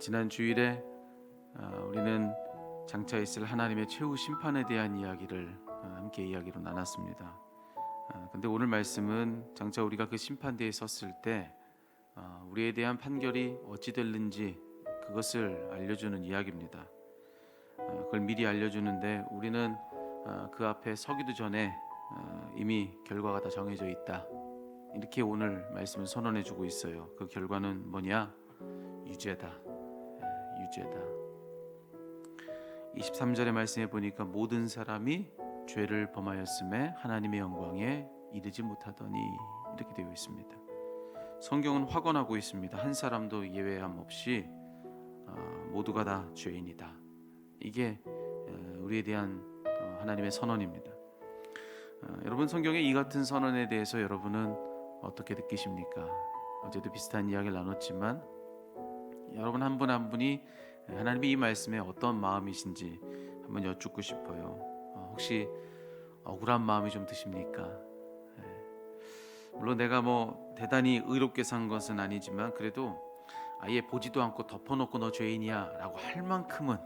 지난 주일에 우리는 장차 있을 하나님의 최후 심판에 대한 이야기를 함께 이야기로 나눴습니다. 근데 오늘 말씀은 장차 우리가 그 심판대에 섰을 때 우리에 대한 판결이 어찌 될는지 그것을 알려주는 이야기입니다. 그걸 미리 알려주는데 우리는 그 앞에 서기도 전에 이미 결과가 다 정해져 있다, 이렇게 오늘 말씀을 선언해주고 있어요. 그 결과는 뭐냐? 유죄다. 유죄다. 23절의 말씀에 보니까 모든 사람이 죄를 범하였음에 하나님의 영광에 이르지 못하더니, 이렇게 되어 있습니다. 성경은 확언하고 있습니다. 한 사람도 예외함 없이 모두가 다 죄인이다. 이게 우리에 대한 하나님의 선언입니다. 여러분, 성경의 이 같은 선언에 대해서 여러분은 어떻게 느끼십니까? 어제도 비슷한 이야기를 나눴지만 여러분 한 분 한 분이 하나님의 이 말씀에 어떤 마음이신지 한번 여쭙고 싶어요. 혹시 억울한 마음이 좀 드십니까? 물론 내가 대단히 의롭게 산 것은 아니지만 그래도 아예 보지도 않고 덮어놓고 너 죄인이야 라고 할 만큼은,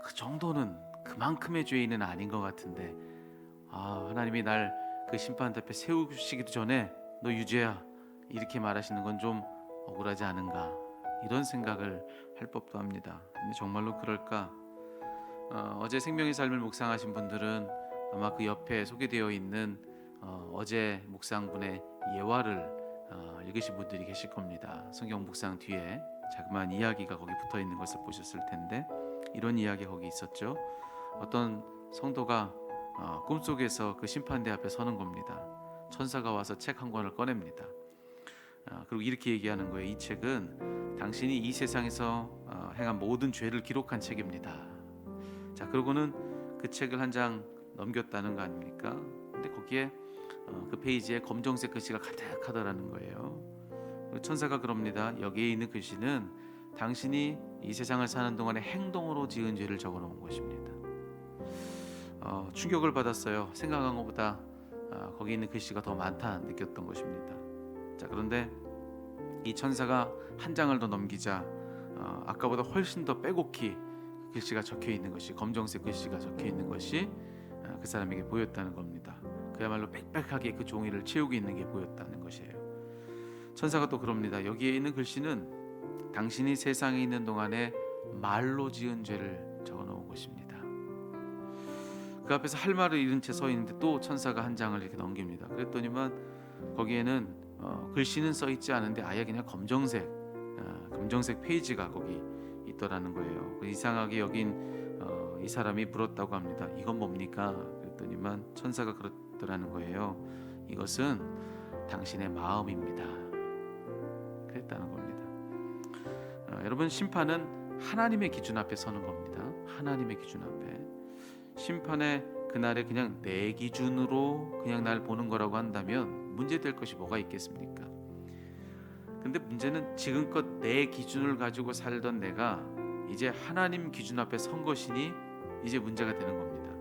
그 정도는 그만큼의 죄인은 아닌 것 같은데 하나님이 날 그 심판 앞에 세우시기도 전에 너 유죄야 이렇게 말하시는 건 좀 억울하지 않은가, 이런 생각을 할 법도 합니다. 근데 정말로 그럴까? 어제 생명의 삶을 묵상하신 분들은 아마 그 옆에 소개되어 있는 어제 묵상분의 예화를 읽으신 분들이 계실 겁니다. 성경 묵상 뒤에 자그마한 이야기가 거기 붙어 있는 것을 보셨을 텐데, 이런 이야기 거기 있었죠. 어떤 성도가 꿈속에서 그 심판대 앞에 서는 겁니다. 천사가 와서 책 한 권을 꺼냅니다. 그리고 이렇게 얘기하는 거예요. 이 책은 당신이 이 세상에서 행한 모든 죄를 기록한 책입니다. 자, 그러고는 그 책을 한 장 넘겼다는 거 아닙니까? 근데 거기에 그 페이지에 검정색 글씨가 가득하더라는 거예요. 천사가 그럽니다. 여기에 있는 글씨는 당신이 이 세상을 사는 동안에 행동으로 지은 죄를 적어놓은 것입니다. 충격을 받았어요. 생각한 것보다 거기 있는 글씨가 더 많다 느꼈던 것입니다. 자, 그런데 이 천사가 한 장을 더 넘기자 아까보다 훨씬 더 빼곡히 글씨가 적혀 있는 것이, 검정색 글씨가 적혀 있는 것이 그 사람에게 보였다는 겁니다. 그야말로 빽빽하게 그 종이를 채우고 있는 게 보였다는 것이에요. 천사가 또 그럽니다. 여기에 있는 글씨는 당신이 세상에 있는 동안에 말로 지은 죄를 적어놓은 것입니다. 그 앞에서 할 말을 잃은 채 서 있는데 또 천사가 한 장을 이렇게 넘깁니다. 그랬더니만 거기에는 글씨는 써 있지 않은데 아예 그냥 검정색 페이지가 거기 있더라는 거예요. 이상하게 여긴 이 사람이 물었다고 합니다. 이건 뭡니까? 그랬더니만 천사가 그렇더라는 거예요. 이것은 당신의 마음입니다. 그랬다는 겁니다. 여러분, 심판은 하나님의 기준 앞에 서는 겁니다. 하나님의 기준 앞에. 심판의 그날에 그냥 내 기준으로 그냥 날 보는 거라고 한다면 문제될 것이 뭐가 있겠습니까? 근데 문제는 지금껏 내 기준을 가지고 살던 내가 이제 하나님 기준 앞에 선 것이니 이제 문제가 되는 겁니다.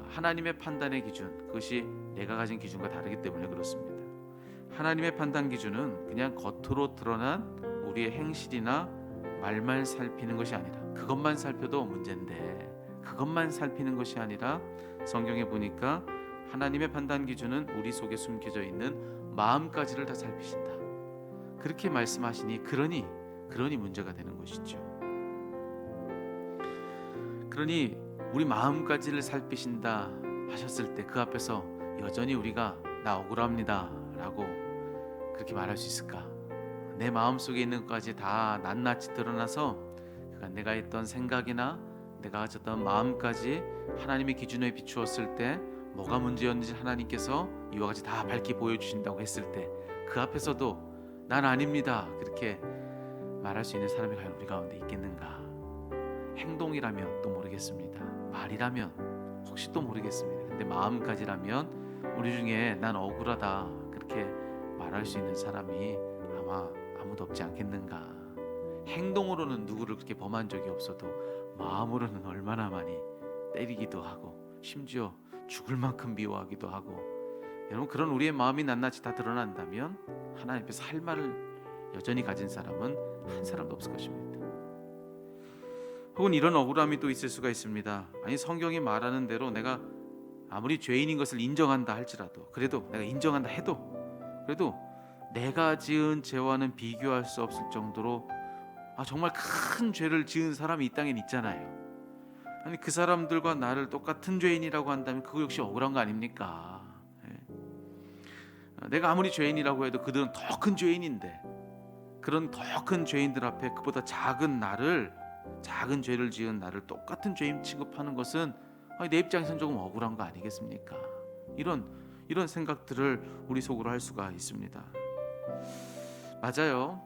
하나님의 판단의 기준, 그것이 내가 가진 기준과 다르기 때문에 그렇습니다. 하나님의 판단 기준은 그냥 겉으로 드러난 우리의 행실이나 말만 살피는 것이 아니라, 그것만 살펴도 문제인데 그것만 살피는 것이 아니라 성경에 보니까 하나님의 판단 기준은 우리 속에 숨겨져 있는 마음까지를 다 살피신다, 그렇게 말씀하시니 그러니 문제가 되는 것이죠. 그러니 우리 마음까지를 살피신다 하셨을 때 그 앞에서 여전히 우리가 나 억울합니다 라고 그렇게 말할 수 있을까? 내 마음속에 있는 것까지 다 낱낱이 드러나서 내가 했던 생각이나 내가 가졌던 마음까지 하나님의 기준에 비추었을 때 뭐가 문제였는지 하나님께서 이와 같이 다 밝히 보여주신다고 했을 때 그 앞에서도 난 아닙니다 그렇게 말할 수 있는 사람이 과연 우리 가운데 있겠는가? 행동이라면 또 모르겠습니다. 말이라면 혹시 또 모르겠습니다. 근데 마음까지라면 우리 중에 난 억울하다 그렇게 말할 수 있는 사람이 아마 아무도 없지 않겠는가? 행동으로는 누구를 그렇게 범한 적이 없어도 마음으로는 얼마나 많이 때리기도 하고 심지어 죽을 만큼 미워하기도 하고, 여러분, 그런 우리의 마음이 낱낱이 다 드러난다면 하나님 앞에서 할 말을 여전히 가진 사람은 한 사람도 없을 것입니다. 혹은 이런 억울함이 또 있을 수가 있습니다. 아니, 성경이 말하는 대로 내가 아무리 죄인인 것을 인정한다 할지라도, 그래도 내가 인정한다 해도, 그래도 내가 지은 죄와는 비교할 수 없을 정도로 정말 큰 죄를 지은 사람이 이 땅엔 있잖아요. 아니, 그 사람들과 나를 똑같은 죄인이라고 한다면 그거 역시 억울한 거 아닙니까? 내가 아무리 죄인이라고 해도 그들은 더 큰 죄인인데, 그런 더 큰 죄인들 앞에 그보다 작은 죄를 지은 나를 똑같은 죄인 취급하는 것은 내 입장에서는 조금 억울한 거 아니겠습니까? 이런 생각들을 우리 속으로 할 수가 있습니다. 맞아요.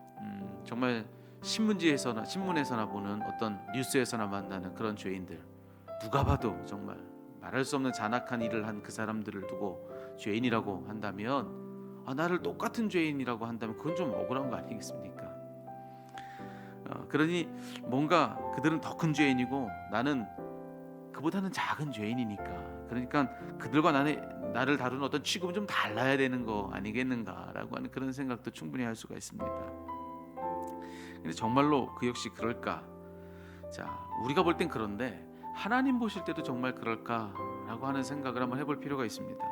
정말 신문에서나 보는 어떤 뉴스에서나 만나는 그런 죄인들, 누가 봐도 정말 말할 수 없는 잔악한 일을 한 그 사람들을 두고 죄인이라고 한다면, 나를 똑같은 죄인이라고 한다면 그건 좀 억울한 거 아니겠습니까? 그러니 뭔가 그들은 더 큰 죄인이고 나는 그보다는 작은 죄인이니까, 그러니까 그들과 나를 다루는 어떤 취급은 좀 달라야 되는 거 아니겠는가라고 하는 그런 생각도 충분히 할 수가 있습니다. 근데 정말로 그 역시 그럴까? 자, 우리가 볼 땐 그런데 하나님 보실 때도 정말 그럴까라고 하는 생각을 한번 해볼 필요가 있습니다.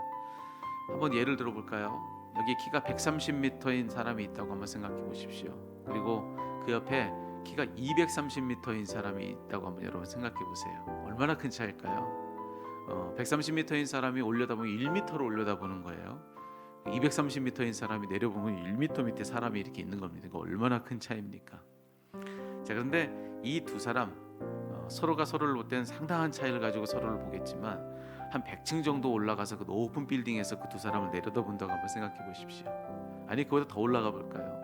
한번 예를 들어볼까요? 여기 키가 130m인 사람이 있다고 한번 생각해 보십시오. 그리고 그 옆에 키가 230m인 사람이 있다고 한번 여러분 생각해 보세요. 얼마나 큰 차일까요? 130m인 사람이 올려다보면 1m로 올려다보는 거예요. 230m인 사람이 내려보면 1m 밑에 사람이 이렇게 있는 겁니다. 이거 얼마나 큰 차이입니까? 자, 그런데 이 두 사람 서로가 서로를 볼 때는 상당한 차이를 가지고 서로를 보겠지만, 한 100층 정도 올라가서 그 높은 빌딩에서 그 두 사람을 내려다본다고 한번 생각해 보십시오. 아니, 그보다 더 올라가 볼까요?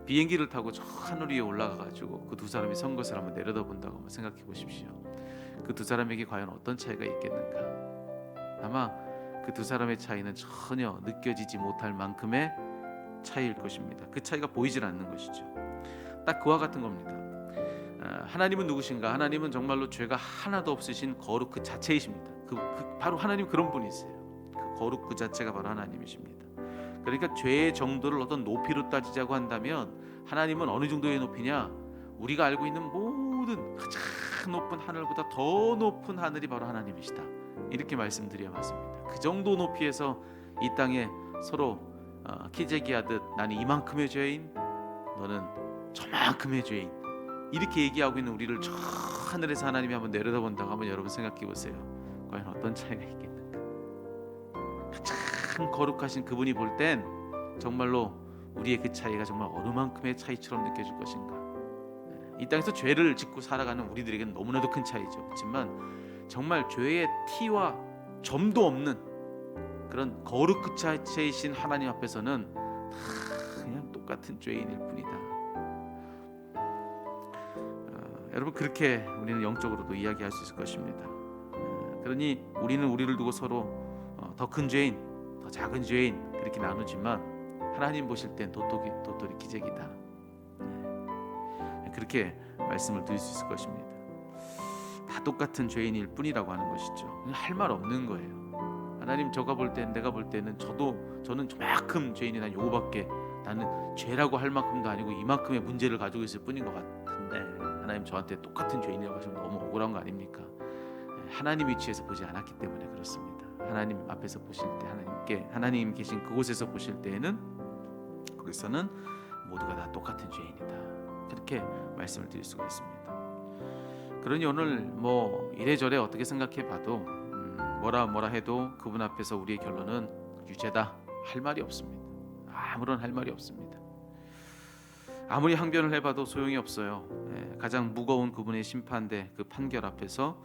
비행기를 타고 저 하늘 위에 올라가가지고 그 두 사람이 선 것을 한번 내려다본다고 한번 생각해 보십시오. 그 두 사람에게 과연 어떤 차이가 있겠는가? 아마 그 두 사람의 차이는 전혀 느껴지지 못할 만큼의 차이일 것입니다. 그 차이가 보이질 않는 것이죠. 딱 그와 같은 겁니다. 하나님은 누구신가? 하나님은 정말로 죄가 하나도 없으신 거룩 그 자체이십니다. 바로 하나님 그런 분이세요. 그 거룩 그 자체가 바로 하나님이십니다. 그러니까 죄의 정도를 어떤 높이로 따지자고 한다면 하나님은 어느 정도의 높이냐? 우리가 알고 있는 모든 가장 높은 하늘보다 더 높은 하늘이 바로 하나님이시다. 이렇게 말씀드려야 맞습니다. 그 정도 높이에서 이 땅에 서로 키재기하듯 나는 이만큼의 죄인, 너는 저만큼의 죄인, 이렇게 얘기하고 있는 우리를 저 하늘에서 하나님이 한번 내려다본다고 한번 여러분 생각해 보세요. 과연 어떤 차이가 있겠는가? 가장 거룩하신 그분이 볼 땐 정말로 우리의 그 차이가 정말 어느 만큼의 차이처럼 느껴질 것인가? 이 땅에서 죄를 짓고 살아가는 우리들에게는 너무나도 큰 차이죠. 그렇지만 정말 죄의 티와 점도 없는 그런 거룩 그 자체이신 하나님 앞에서는 다 그냥 똑같은 죄인일 뿐이다. 여러분, 그렇게 우리는 영적으로도 이야기할 수 있을 것입니다. 그러니 우리는 우리를 두고 서로 더 큰 죄인, 더 작은 죄인 그렇게 나누지만 하나님 보실 땐 도토리 기재기다. 그렇게 말씀을 드릴 수 있을 것입니다. 다 똑같은 죄인일 뿐이라고 하는 것이죠. 할 말 없는 거예요. 하나님, 저가 볼 땐, 내가 볼 때는 저는 저만큼 죄인이 난 요거밖에, 나는 죄라고 할 만큼도 아니고 이만큼의 문제를 가지고 있을 뿐인 것 같은데 하나님 저한테 똑같은 죄인이라고 하시면 너무 억울한 거 아닙니까? 하나님 위치에서 보지 않았기 때문에 그렇습니다. 하나님 앞에서 보실 때, 하나님 계신 그곳에서 보실 때에는 거기서는 모두가 다 똑같은 죄인이다. 그렇게 말씀을 드릴 수가 있습니다. 그러니 오늘 뭐 이래저래 어떻게 생각해봐도 뭐라 해도 그분 앞에서 우리의 결론은 유죄다. 할 말이 없습니다. 아무런 할 말이 없습니다. 아무리 항변을 해봐도 소용이 없어요. 가장 무거운 그분의 심판대 그 판결 앞에서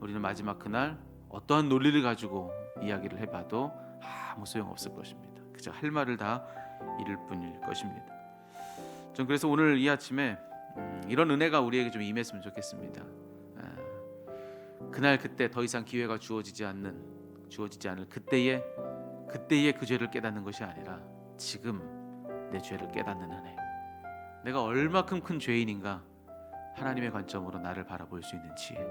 우리는 마지막 그날 어떠한 논리를 가지고 이야기를 해봐도 아무 소용 없을 것입니다. 그저 할 말을 다 잃을 뿐일 것입니다. 전 그래서 오늘 이 아침에 이런 은혜가 우리에게 좀 임했으면 좋겠습니다. 그날 그때 더 이상 기회가 주어지지 않을 그때의 그 죄를 깨닫는 것이 아니라 지금 내 죄를 깨닫는 은혜. 내가 얼마큼 큰 죄인인가 하나님의 관점으로 나를 바라볼 수 있는 지혜.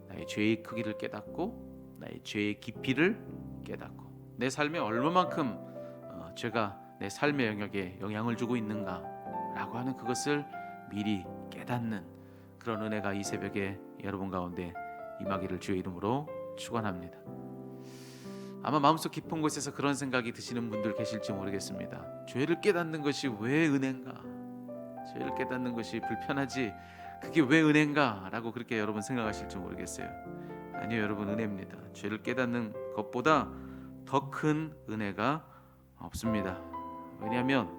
나의 죄의 크기를 깨닫고 나의 죄의 깊이를 깨닫고 내 삶에 얼마만큼 죄가 내 삶의 영역에 영향을 주고 있는가 라고 하는 그것을 미리 깨닫는 그런 은혜가 이 새벽에 여러분 가운데 임하기를 주의 이름으로 축원합니다. 아마 마음속 깊은 곳에서 그런 생각이 드시는 분들 계실지 모르겠습니다. 죄를 깨닫는 것이 왜 은혜인가? 죄를 깨닫는 것이 불편하지 그게 왜 은혜인가? 라고 그렇게 여러분 생각하실지 모르겠어요. 아니요, 여러분, 은혜입니다. 죄를 깨닫는 것보다 더 큰 은혜가 없습니다. 왜냐하면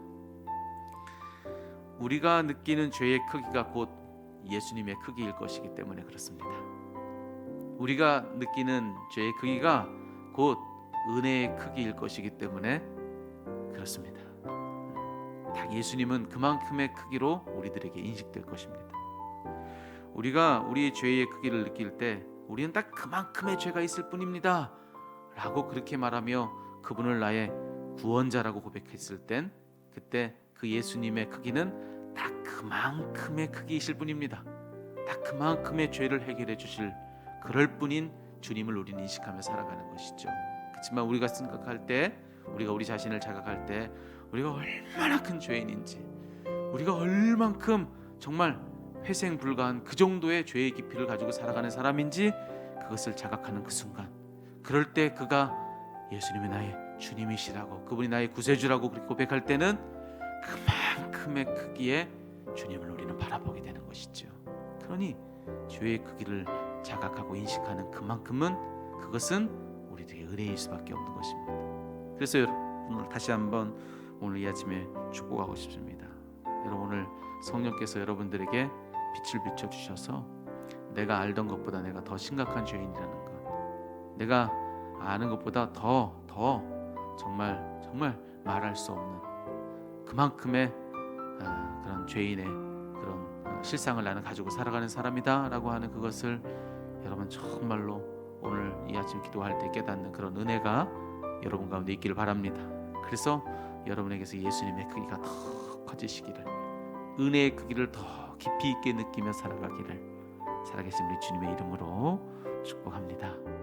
우리가 느끼는 죄의 크기가 곧 예수님의 크기일 것이기 때문에 그렇습니다. 우리가 느끼는 죄의 크기가 곧 은혜의 크기일 것이기 때문에 그렇습니다. 딱 예수님은 그만큼의 크기로 우리들에게 인식될 것입니다. 우리가 우리의 죄의 크기를 느낄 때 우리는 딱 그만큼의 죄가 있을 뿐입니다 라고 그렇게 말하며 그분을 나의 구원자라고 고백했을 땐 그때 그 예수님의 크기는 딱 그만큼의 크기이실 뿐입니다. 딱 그만큼의 죄를 해결해 주실 그럴 뿐인 주님을 우리는 인식하며 살아가는 것이죠. 그렇지만 우리가 생각할 때, 우리가 우리 자신을 자각할 때 우리가 얼마나 큰 죄인인지, 우리가 얼만큼 정말 회생 불가한 그 정도의 죄의 깊이를 가지고 살아가는 사람인지 그것을 자각하는 그 순간, 그럴 때 그가 예수님이 나의 주님이시라고, 그분이 나의 구세주라고 그렇게 고백할 때는 그만큼의 크기의 주님을 우리는 바라보게 되는 것이죠. 그러니 죄의 크기를 자각하고 인식하는 그만큼은 그것은 우리들의 은혜일 수밖에 없는 것입니다. 그래서 여러분, 오늘 다시 한번 오늘 이 아침에 축복하고 싶습니다. 여러분, 오늘 성령께서 여러분들에게 빛을 비춰주셔서 내가 알던 것보다 내가 더 심각한 죄인이라는 것, 내가 아는 것보다 더 정말 말할 수 없는 그만큼의 그런 죄인의 그런 실상을 나는 가지고 살아가는 사람이다 라고 하는 그것을 여러분 정말로 오늘 이 아침 기도할 때 깨닫는 그런 은혜가 여러분 가운데 있기를 바랍니다. 그래서 여러분에게서 예수님의 크기가 더 커지시기를, 은혜의 크기를 더 깊이 있게 느끼며 살아가기를 살아계신 우리 주님의 이름으로 축복합니다.